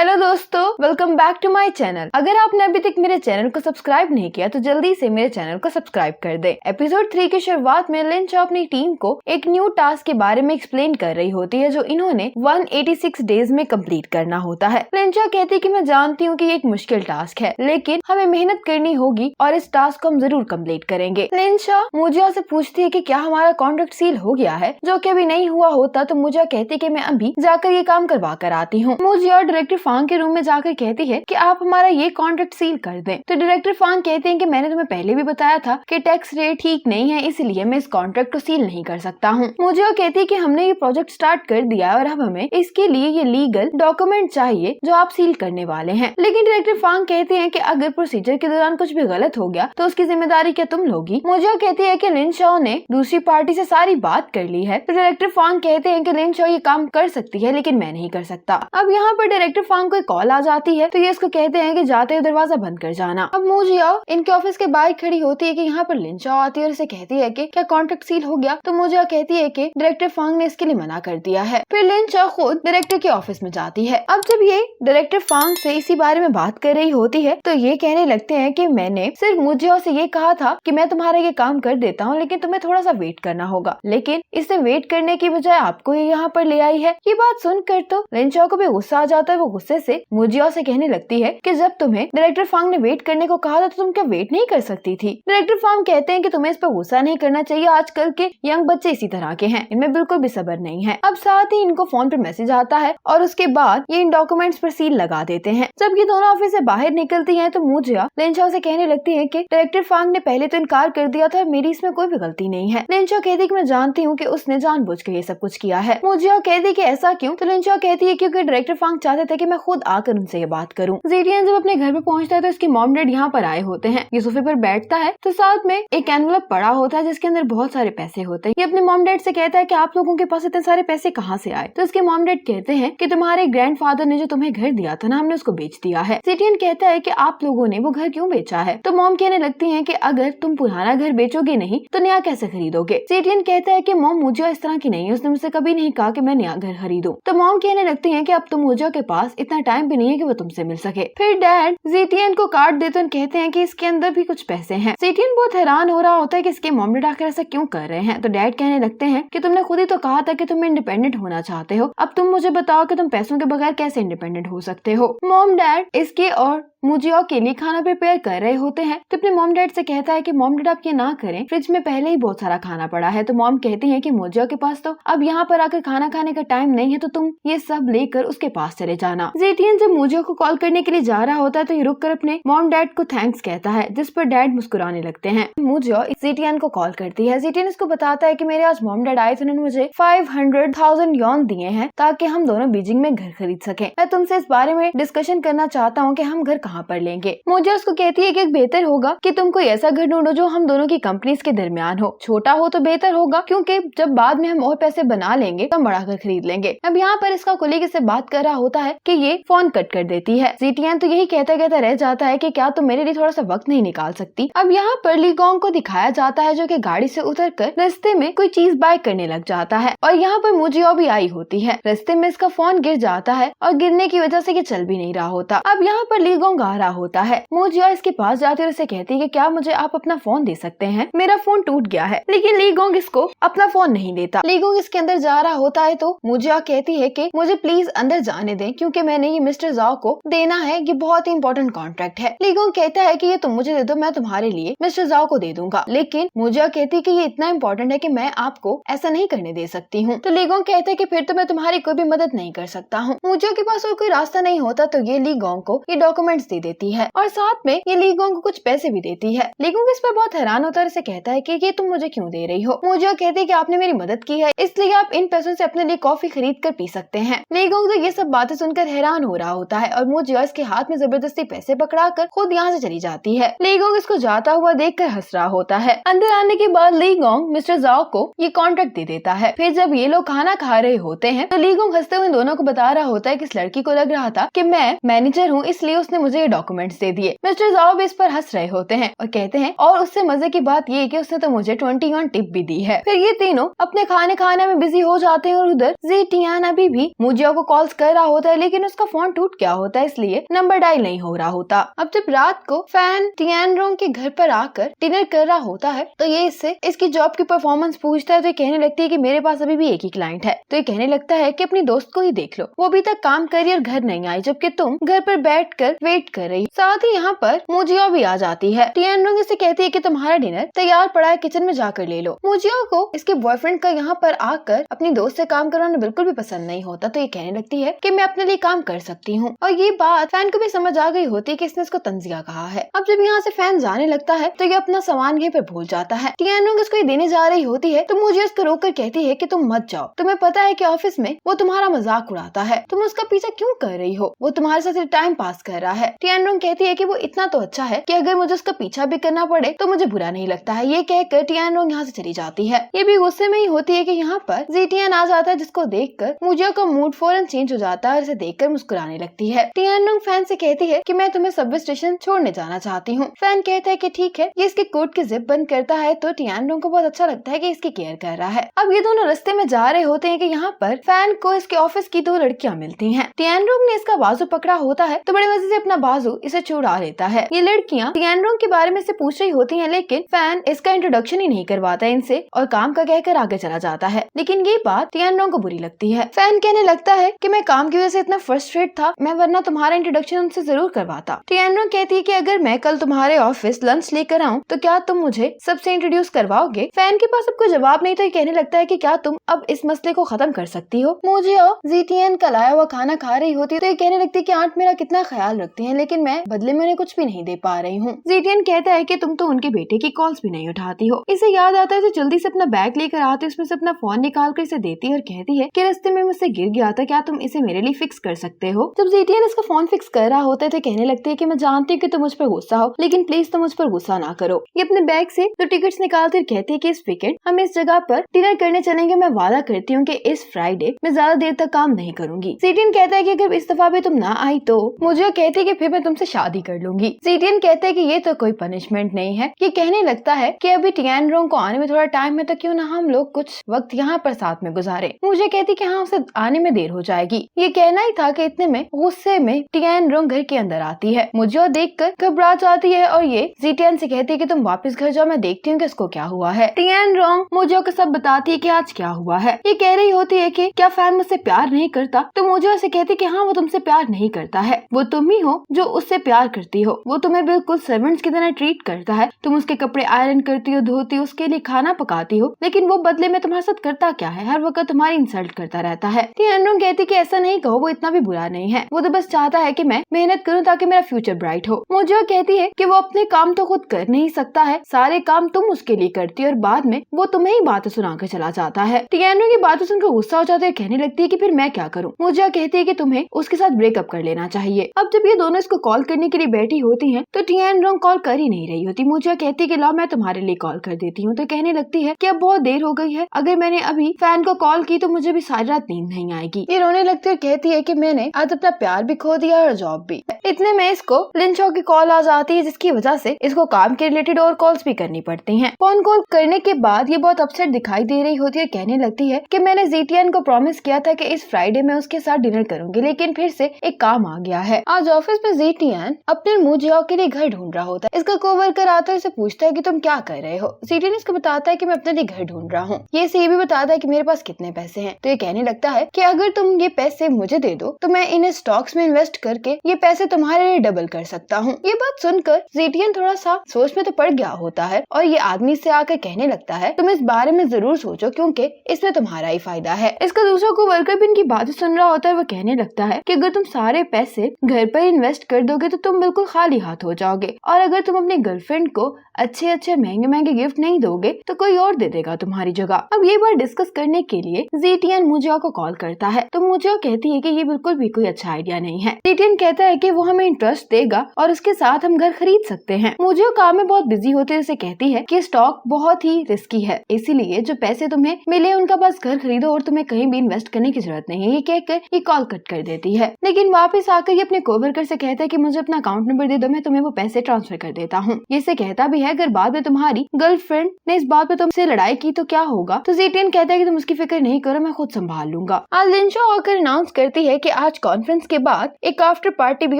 Hello दोस्तों, welcome back to my channel. अगर आपने अभी तक मेरे चैनल को सब्सक्राइब नहीं किया तो जल्दी से मेरे चैनल को सब्सक्राइब कर दें। एपिसोड 3 की शुरुआत में लिन चो अपनी टीम को एक न्यू टास्क के बारे में एक्सप्लेन कर रही होती है जो इन्होंने 186 डेज में कंप्लीट करना होता है। लिन चो कहती है कि मैं जानती हूँ कि ये एक मुश्किल टास्क है, लेकिन हमें मेहनत करनी होगी और इस टास्क को हम जरूर कंप्लीट करेंगे। लिन चो मुजिया से पूछती है कि क्या हमारा कॉन्ट्रैक्ट सील हो गया है, जो कि अभी नहीं हुआ होता। तो मुजिया कहती है कि मैं अभी जाकर ये काम करवा कर आती हूँ। मुजिया डायरेक्टर फांग के रूम में जाकर कहती है कि आप हमारा ये कॉन्ट्रैक्ट सील कर दें। तो डायरेक्टर फांग कहते हैं कि मैंने तुम्हें पहले भी बताया था कि टैक्स रेट ठीक नहीं है, इसलिए मैं इस कॉन्ट्रैक्ट को सील नहीं कर सकता हूँ। मुझे वो कहती है कि हमने ये प्रोजेक्ट स्टार्ट कर दिया है और अब हमें इसके लिए ये लीगल डॉक्यूमेंट चाहिए जो आप सील करने वाले हैं। लेकिन डायरेक्टर फांग कहते हैं कि अगर प्रोसीजर के दौरान कुछ भी गलत हो गया तो उसकी जिम्मेदारी क्या तुम लोगी। मुझे वो कहती है कि लिन चो ने दूसरी पार्टी से सारी बात कर ली है। तो डायरेक्टर फांग कहते हैं कि लिन चो ये काम कर सकती है लेकिन मैं नहीं कर सकता। अब यहाँ पर डायरेक्टर फांग को कॉल आ जाती है तो ये इसको कहते हैं कि जाते हुए दरवाजा बंद कर जाना। अब मुजिया इनके ऑफिस के बाहर खड़ी होती है कि यहाँ पर लिन चो आती है और इसे कहती है कि क्या कॉन्ट्रैक्ट सील हो गया। तो मुजिया कहती है कि डायरेक्टर फांग ने इसके लिए मना कर दिया है। फिर लिन चो खुद डायरेक्टर के ऑफिस में जाती है। अब जब ये डायरेक्टर फांग से इसी बारे में बात कर रही होती है तो ये कहने लगते हैं कि मैंने सिर्फ मुजिया से ये कहा था कि मैं तुम्हारा ये काम कर देता हूँ, लेकिन तुम्हें थोड़ा सा वेट करना होगा। लेकिन इसने वेट करने की बजाय आपको ये यहाँ पर ले आई है। ये बात सुनकर तो लिन चो को भी गुस्सा आ जाता है। वो गुस्से से मुजिया से कहने लगती है कि जब तुम्हें डायरेक्टर फांग ने वेट करने को कहा था तो तुम क्या वेट नहीं कर सकती थी। डायरेक्टर फांग कहते हैं कि तुम्हें इस पर गुस्सा नहीं करना चाहिए, आजकल के यंग बच्चे इसी तरह के हैं, इनमें बिल्कुल भी सब्र नहीं है। अब साथ ही इनको फोन पर मैसेज आता है और उसके बाद ये इन डॉक्यूमेंट्स पर सील लगा देते हैं। जब ये दोनों ऑफिस से बाहर निकलती है तो मुजिया लिन चो से कहने लगती है कि डायरेक्टर फांग ने पहले तो इनकार कर दिया था, मेरी इसमें कोई भी गलती नहीं है। लिन चो कहती है कि मैं जानती हूँ कि उसने जानबूझकर ये सब कुछ किया है। मुजिया कहती है कि ऐसा क्यों। तो लिन चो कहती है क्योंकि डायरेक्टर फांग चाहते थे कि मैं खुद आकर उनसे ये बात करूं। ज़ेटियन जब अपने घर पे पहुंचता है तो इसके मॉम डैड यहाँ पर आए होते हैं। ये सोफे पर बैठता है तो साथ में एक एनवलप पड़ा होता है जिसके अंदर बहुत सारे पैसे होते हैं। ये अपने मॉम डैड से कहता है कि आप लोगों के पास इतने सारे पैसे कहाँ से आए। तो इसके मॉम डैड कहते हैं कि तुम्हारे ग्रैंडफादर ने जो तुम्हें घर दिया था ना, हमने उसको बेच दिया है। ज़ेटियन कहता है कि आप लोगों ने वो घर क्यों बेचा है। तो मॉम कहने लगती है कि अगर तुम पुराना घर बेचोगे नहीं तो नया कैसे खरीदोगे। ज़ेटियन कहता है कि मॉम मुझे इस तरह की नहीं है, उसने मुझसे कभी नहीं कहा कि मैं नया घर खरीदूं। तो मॉम कहने लगती है कि अब तुम मुझे के पास इतना टाइम भी नहीं है कि वो तुमसे मिल सके। फिर डैड ज़ेटियन को कार्ड देते हैं, कहते हैं कि इसके अंदर भी कुछ पैसे हैं। ज़ेटियन बहुत हैरान हो रहा होता है कि इसके मॉम डैड आखिर ऐसा क्यों कर रहे हैं। तो डैड कहने लगते हैं कि तुमने खुद ही तो कहा था कि तुम इंडिपेंडेंट होना चाहते हो, अब तुम मुझे बताओ कि तुम पैसों के बगैर कैसे इंडिपेंडेंट हो सकते हो। मॉम डैड इसके और मुजिया के लिए खाना प्रिपेयर कर रहे होते हैं। तो अपने मॉम डैड से कहता है कि मॉम डैड आप ये ना करें, फ्रिज में पहले ही बहुत सारा खाना पड़ा है। तो मॉम कहती है कि मुजिया के पास तो अब यहाँ पर आकर खाना खाने का टाइम नहीं है, तो तुम ये सब लेकर उसके पास चले जाना। ज़ेटियन जब मुजिया को कॉल करने के लिए जा रहा होता है तो ये रुक कर अपने मॉम डैड को थैंक्स कहता है, जिस पर डैड मुस्कुराने लगते हैं। मुजिया ज़ेटियन को कॉल करती है। ज़ेटियन इसको बताता है कि मेरे आज मॉम डैड आए थे, उन्होंने मुझे 500,000 यॉन दिए हैं ताकि हम दोनों बीजिंग में घर खरीद सके। मैं तुमसे इस बारे में डिस्कशन करना चाहता हूँ कि हम घर कहाँ पर लेंगे। मुझे उसको कहती है कि बेहतर होगा कि तुम कोई ऐसा घर ढूंढो जो हम दोनों की कंपनीज के दरमियान हो, छोटा हो तो बेहतर होगा क्योंकि जब बाद में हम और पैसे बना लेंगे तो हम बड़ा घर खरीद लेंगे। अब यहाँ पर इसका कोलीग इससे बात कर रहा होता है कि ये फोन कट कर देती है। ज़ेटियन तो यही कहता कहता रह जाता है कि क्या तुम मेरे लिए थोड़ा सा वक्त नहीं निकाल सकती। अब यहाँ पर ली गोंग को दिखाया जाता है जो कि गाड़ी से उतरकर रास्ते में कोई चीज बाय करने लग जाता है और यहाँ पर मुजिया भी आई होती है। रास्ते में इसका फोन गिर जाता है और गिरने की वजह से ये चल भी नहीं रहा होता। अब यहाँ पर ली गोंग आ रहा होता है। मुजिया इसके पास जाती है और उसे कहती है कि क्या मुझे आप अपना फोन दे सकते हैं, मेरा फोन टूट गया है। लेकिन ली गोंग इसको अपना फोन नहीं देता। ली गोंग इसके अंदर जा रहा होता है तो मुजिया कहती है कि मुझे प्लीज अंदर जाने दें क्योंकि मैंने ये मिस्टर जाओ को देना है, ये बहुत ही इंपॉर्टेंट कॉन्ट्रैक्ट है। ली गोंग कहता है कि ये तुम मुझे दे दो, मैं तुम्हारे लिए मिस्टर जाओ को दे दूंगा। लेकिन मुजिया कहती है कि ये इतना इंपॉर्टेंट है कि मैं आपको ऐसा नहीं करने दे सकती हूँ। तो ली गोंग कहता है कि फिर तो मैं तुम्हारी कोई भी मदद नहीं कर सकता हूँ। मुजिया के पास और कोई रास्ता नहीं होता तो ये ली गोंग को ये डॉक्यूमेंट्स दे देती है और साथ में ये ली गोंग को कुछ पैसे भी देती है। ली गोंग इस पर बहुत हैरान होता है, इसे कहता है कि ये तुम मुझे क्यों दे रही हो। मुजिया कहती है कि आपने मेरी मदद की है इसलिए आप इन पैसों से अपने लिए कॉफी खरीद कर पी सकते हैं। ली गोंग तो ये सब बातें सुनकर हैरान हो रहा होता है और मुजिया इसके हाथ में जबरदस्ती पैसे पकड़ा कर खुद यहाँ से चली जाती है। ली गोंग इसको जाता हुआ देखकर हंस रहा होता है। अंदर आने के बाद ली गोंग मिस्टर जाओ को ये कॉन्ट्रैक्ट दे देता है। फिर जब ये लोग खाना खा रहे होते हैं तो ली गोंग हंसते हुए दोनों को बता रहा होता है कि इस लड़की को लग रहा था कि मैं मैनेजर हूँ, इसलिए उसने मुझे ये डॉक्यूमेंट्स दे दिए। मिस्टर ज़ाओ भी इस पर हंस रहे होते हैं और कहते हैं और उससे मजे की बात ये है कि उसने तो मुझे 21 टिप भी दी है। फिर ये तीनों अपने खाने में बिजी हो जाते हैं और उधर जी टियान अभी भी मुजिया को कॉल्स कर रहा होता है, लेकिन उसका फोन टूट गया होता है, इसलिए नंबर डायल नहीं हो रहा होता। अब जब रात को फैन टियानरोंग के घर पर आकर डिनर कर रहा होता है तो ये इससे इसकी जॉब की परफॉर्मेंस पूछता है। तो ये कहने लगती है कि मेरे पास अभी भी एक ही क्लाइंट है। तो ये कहने लगता है कि अपनी दोस्त को ही देख लो, वो अभी तक काम कर रही और घर नहीं आई, जबकि तुम घर पर बैठकर वेट कर रही। साथ ही यहाँ पर मुजिया भी आ जाती है। टियानरोंग इससे कहती है कि तुम्हारा डिनर तैयार पड़ा है, किचन में जाकर ले लो। मुजिया को इसके बॉयफ्रेंड का यहाँ पर आकर अपनी दोस्त से काम करवाना बिल्कुल भी पसंद नहीं होता। तो ये कहने लगती है कि मैं अपने लिए काम कर सकती हूँ, और ये बात फैन को भी समझ आ गई होती है कि इसने इसको तंजिया कहा है। अब जब यहाँ से फैन जाने लगता है तो ये अपना सामान यहीं पर भूल जाता है। टियानरोंग इसको ये देने जा रही होती है तो मुझे उसको रोककर कहती है कि तुम मत जाओ, तुम्हें पता है कि ऑफिस में वो तुम्हारा मजाक उड़ाता है, तुम उसका पीछा क्यों कर रही हो, वो तुम्हारे साथ टाइम पास कर रहा है। टियानरोंग कहती है कि वो इतना तो अच्छा है कि अगर मुझे उसका पीछा भी करना पड़े तो मुझे बुरा नहीं लगता है। ये कहकर टियानरोंग यहाँ से चली जाती है। ये भी गुस्से में ही होती है कि यहाँ पर जीटियान आ जाता है, जिसको देखकर मुजिया का मूड फौरन चेंज हो जाता है और इसे देखकर मुस्कुराने लगती है। टियानरोंग फैन से कहती है कि मैं तुम्हें सबवे स्टेशन छोड़ने जाना चाहती हूँ। फैन कहता है कि ठीक है। ये इसके कोट की जिप बंद करता है तो टियानरोंग को बहुत अच्छा लगता है कि इसकी केयर कर रहा है। अब ये दोनों रास्ते में जा रहे होते हैं कि यहाँ पर फैन को इसके ऑफिस की दो लड़कियां मिलती हैं। टियानरोंग ने इसका बाजू पकड़ा होता है तो बड़े मजे से अपना बाजू इसे छुड़ा लेता है। ये लड़कियां टियानरोंग के बारे में से पूछ रही होती हैं, लेकिन फैन इसका इंट्रोडक्शन ही नहीं करवाता है इनसे और काम का कहकर आगे चला जाता है। लेकिन ये बात टियानरोंग को बुरी लगती है। फैन कहने लगता है कि मैं काम की वजह से इतना फ्रस्ट्रेट था, मैं वरना तुम्हारा इंट्रोडक्शन उनसे जरूर करवाता। टियानरोंग कहती है कि अगर मैं कल तुम्हारे ऑफिस लंच लेकर आऊँ तो क्या तुम मुझे सबसे इंट्रोड्यूस करवाओगे। फैन के पास अब कोई जवाब नहीं तो ये कहने लगता है कि क्या तुम अब इस मसले को खत्म कर सकती हो। मुझे जीटीएन का लाया हुआ खाना खा रही होती है तो ये कहने लगती है कि आंट मेरा कितना ख्याल रखती हैं, लेकिन मैं बदले में उन्हें कुछ भी नहीं दे पा रही हूँ। जीटीएन कहता है कि तुम तो उनके बेटे की कॉल्स भी नहीं उठाती हो। इसे याद आता है तो जल्दी से अपना बैग लेकर आती है, उसमें से अपना फोन निकाल कर इसे देती है और कहती है कि रास्ते में मुझसे गिर गया था, क्या तुम इसे मेरे लिए फिक्स कर सकते हो। जब जीटीएन इसका फोन फिक्स कर रहा होता है तो कहने लगती है कि मैं जानती हूँ कि तुम मुझ पर गुस्सा हो, लेकिन प्लीज तुम मुझ पर गुस्सा ना करो। ये अपने बैग से तो टिकट्स निकालती और कहती है कि इस वीकेंड हम इस जगह पर डिनर करने चलेंगे, मैं वादा करती हूँ कि इस फ्राइडे मैं ज्यादा देर तक काम नहीं करूंगी। जीटीएन कहता है कि अगर इस दफा भी तुम ना आई तो मुझे कहती है कि फिर मैं तुमसे शादी कर लूंगी। जीटीएन कहता है कि ये तो कोई पनिशमेंट नहीं है। ये कहने लगता है कि अभी टियानरोंग को आने में थोड़ा टाइम है तो क्यों ना हम लोग कुछ वक्त यहाँ पर साथ में गुजारे। मुझे कहती कि हाँ उसे आने में देर हो जाएगी। ये कहना ही था कि इतने में गुस्से में टियानरोंग घर के अंदर आती है। मुझे देखकर घबरा जाती है और ये जीटीएन से कहती है कि तुम वापस घर जाओ, मैं देखती हूँ कि इसको क्या हुआ है। टियानरोंग मुझे को सब बताती है कि आज क्या हुआ है। ये कह रही होती है कि क्या फैन मुझसे प्यार नहीं करता, तो मुझे से कहती कि हाँ वो तुमसे प्यार नहीं करता है, वो तुम ही हो जो उससे प्यार करती हो। वो तुम्हें बिल्कुल सर्वेंट्स की तरह ट्रीट करता है, तुम उसके कपड़े आयरन करती हो, धोती हो, उसके लिए खाना पकाती हो, लेकिन वो बदले में तुम्हारे साथ करता क्या है, हर वक्त तुम्हारी इंसल्ट करता रहता है। टियानरोंग कहती कि ऐसा नहीं कहो, वो इतना भी बुरा नहीं है, वो तो बस चाहता है कि मैं मेहनत करूँ ताकि मेरा फ्यूचर ब्राइट हो। मुझे कहती है कि वो अपने काम तो खुद कर नहीं सकता है, सारे काम तुम उसके लिए करती है और बाद में वो तुम्हें ही बातें सुनाकर चला जाता है। टियानरोंग की बातें सुनकर गुस्सा हो जाता है, कहने लगती है कि फिर मैं क्या करूँ। मुझे कहती है कि तुम्हें उसके साथ ब्रेकअप कर लेना चाहिए। अब जब ये दोनों इसको कॉल करने के लिए बैठी होती हैं तो टियानरोंग कॉल कर ही नहीं रही होती। मुझे कहती है कि लाओ मैं तुम्हारे लिए कॉल कर देती हूँ। तो कहने लगती है कि अब बहुत देर हो गई है, अगर मैंने अभी फैन को कॉल की तो मुझे भी सारी रात नींद नहीं आएगी। ये रोने लगती है और कहती है कि मैंने आज अपना प्यार भी खो दिया और जॉब भी। इतने में इसको लिंचो की कॉल आ जाती है, जिसकी वजह से इसको काम के रिलेटेड और कॉल्स भी करनी पड़ती हैं। फोन कॉल करने के बाद ये बहुत अपसेट दिखाई दे रही होती है, कहने लगती है कि मैंने जीटीएन को प्रॉमिस किया था कि इस फ्राइडे में उसके साथ डिनर करूंगी, लेकिन फिर से एक काम आ गया है। आज ऑफिस में जीटीएन अपने मुजिया के लिए घर ढूंढ रहा होता है। इसका कोवर्कर आता है, इसे पूछता है कि तुम क्या कर रहे हो। जीटीएन इसको बताता है कि मैं अपने लिए घर ढूंढ रहा हूँ। ये इसे भी बताता है कि मेरे पास कितने पैसे हैं। तो ये कहने लगता है कि अगर तुम ये पैसे मुझे दे दो तो मैं इन्हें स्टॉक्स में इन्वेस्ट करके ये पैसे तुम्हारे लिए डबल कर सकता हूँ। ये बात सुनकर जीटीएन थोड़ा सा सोच में तो पड़ गया होता है और ये आदमी से आकर कहने लगता है तुम इस बारे में जरूर सोचो, क्योंकि इसमें तुम्हारा ही फायदा है। इसका दूसरा कोवर्कर भी इनकी बातें सुन रहा होता है। वो कहने लगता है कि अगर तुम सारे पैसे घर पर इन्वेस्ट कर दोगे तो तुम बिल्कुल खाली हाथ हो जाओगे, और अगर तुम अपने गर्लफ्रेंड को अच्छे अच्छे महंगे महंगे गिफ्ट नहीं दोगे तो कोई और दे देगा तुम्हारी जगह। अब ये बात डिस्कस करने के लिए जीटीएन मुजिया को कॉल करता है। तो मुजिया कहती है कि ये बिल्कुल भी कोई अच्छा आइडिया नहीं है। जीटीएन कहता है कि वो हमें इंटरेस्ट देगा और उसके साथ हम घर खरीद सकते हैं। मुजिया काम में बहुत बिजी होते हुए कहती है कि स्टॉक बहुत ही रिस्की है, इसीलिए जो पैसे तुम्हें मिले उनका बस घर खरीदो और तुम्हें कहीं भी इन्वेस्ट करने की जरूरत नहीं है। ये कहकर ये कॉल कट कर देती है, लेकिन वापस आकर ये अपने कोवर्कर से कहता है कि मुझे अपना अकाउंट नंबर दे दो, मैं तुम्हें वो पैसे ट्रांसफर कर देता हूँ। ये इसे कहता भी है अगर बाद में तुम्हारी गर्लफ्रेंड ने इस बात पे तुमसे लड़ाई की तो क्या होगा। तो ज़ेटियन कहता है कि तुम उसकी फिक्र नहीं करो, मैं खुद संभाल लूंगा। आज लिंशो आकर अनाउंस करती है कि आज कॉन्फ्रेंस के बाद एक आफ्टर पार्टी भी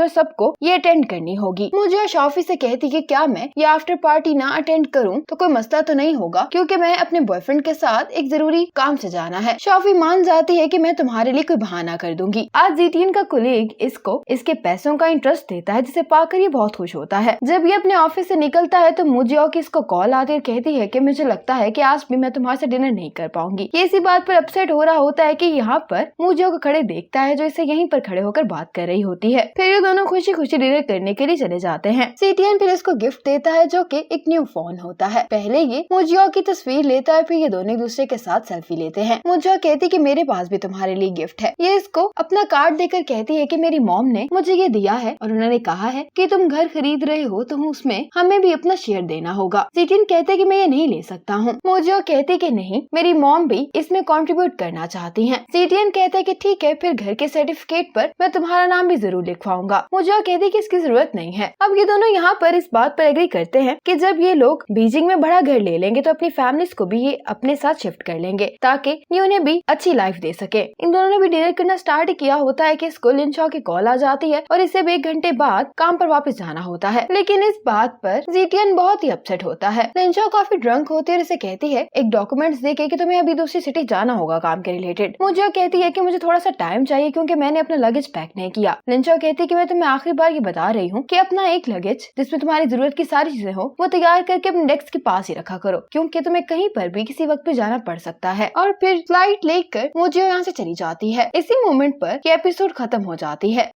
और सबको ये अटेंड करनी होगी। मुझे शॉफी से कहती कि क्या मैं ये आफ्टर पार्टी ना अटेंड करूं तो कोई मसला तो नहीं होगा, क्योंकि मैं अपने बॉयफ्रेंड के साथ एक जरूरी काम से जाना है। शॉफी मान जाती है कि मैं तुम्हारे लिए कोई बहाना कर दूंगी। आज ज़ेटियन का कोलीग इसको इसके पैसों का इंटरेस्ट देता है, जिसे पाकर ये बहुत खुश होता है। जब ये अपने ऑफिस से निकलता है तो मुझे की इसको कॉल आती है और कहती है कि मुझे लगता है कि आज भी मैं तुम्हारे से डिनर नहीं कर पाऊंगी। ये इसी बात पर अपसेट हो रहा होता है कि यहाँ पर मुझे को खड़े देखता है जो इसे यहीं पर खड़े होकर बात कर रही होती है। फिर ये दोनों खुशी खुशी डिनर करने के लिए चले जाते हैं। ज़ेटियन फिर इसको गिफ्ट देता है जो कि एक न्यू फोन होता है। पहले ये मुझे की तस्वीर लेता है, फिर ये दोनों एक दूसरे के साथ सेल्फी लेते हैं। मुझे कहती कि मेरे पास भी तुम्हारे लिए गिफ्ट है। ये इसको अपना कार्ड देकर कहती है कि मेरी मॉम ने मुझे ये दिया है और उन्होंने कहा है कि तुम घर खरीद रहे हो तो उसमें हमें भी अपना शेयर देना होगा। ज़ेटियन कहते कि मैं ये नहीं ले सकता हूँ। मुझे कहती कि नहीं, मेरी मॉम भी इसमें कंट्रीब्यूट करना चाहती हैं। ज़ेटियन कहता है कि ठीक है, फिर घर के सर्टिफिकेट पर मैं तुम्हारा नाम भी जरूर लिखवाऊंगा। मुझे कहती कि इसकी जरूरत नहीं है। अब ये दोनों यहाँ पर इस बात पर एग्री करते हैं कि जब ये लोग बीजिंग में बड़ा घर ले लेंगे तो अपनी फैमिलीज को भी ये अपने साथ शिफ्ट कर लेंगे ताकि ये उन्हें भी अच्छी लाइफ दे सके। इन दोनों ने भी डिनर करना स्टार्ट किया होता है कि इसको लिंशो की कॉल आ जाती है और इसे भी 1 घंटे बाद काम पर वापस जाना होता है। लेकिन इस बात पर ज़ेटियन बहुत ही अपसेट होता है। लिंशो काफी ड्रंक होती है और इसे कहती है एक डॉक्यूमेंट्स देके कि तुम्हें अभी दूसरी सिटी जाना होगा काम के रिलेटेड। मुझे कहती है कि मुझे थोड़ा सा टाइम चाहिए क्योंकि मैंने अपना लगेज पैक नहीं किया। लिंशो कहती है कि मैं तुम्हें आखिरी बार ये बता रही हूँ कि अपना एक लगेज जिसमें तुम्हारी जरूरत की सारी चीजें हो वो तैयार करके अपने डेस्क के पास ही रखा करो, क्योंकि तुम्हें कहीं पर भी किसी वक्त भी जाना पड़ सकता है। और फिर फ्लाइट लेकर मुझे यहाँ से चली जाती है। इसी मोमेंट पर ये एपिसोड खत्म हो जाती है।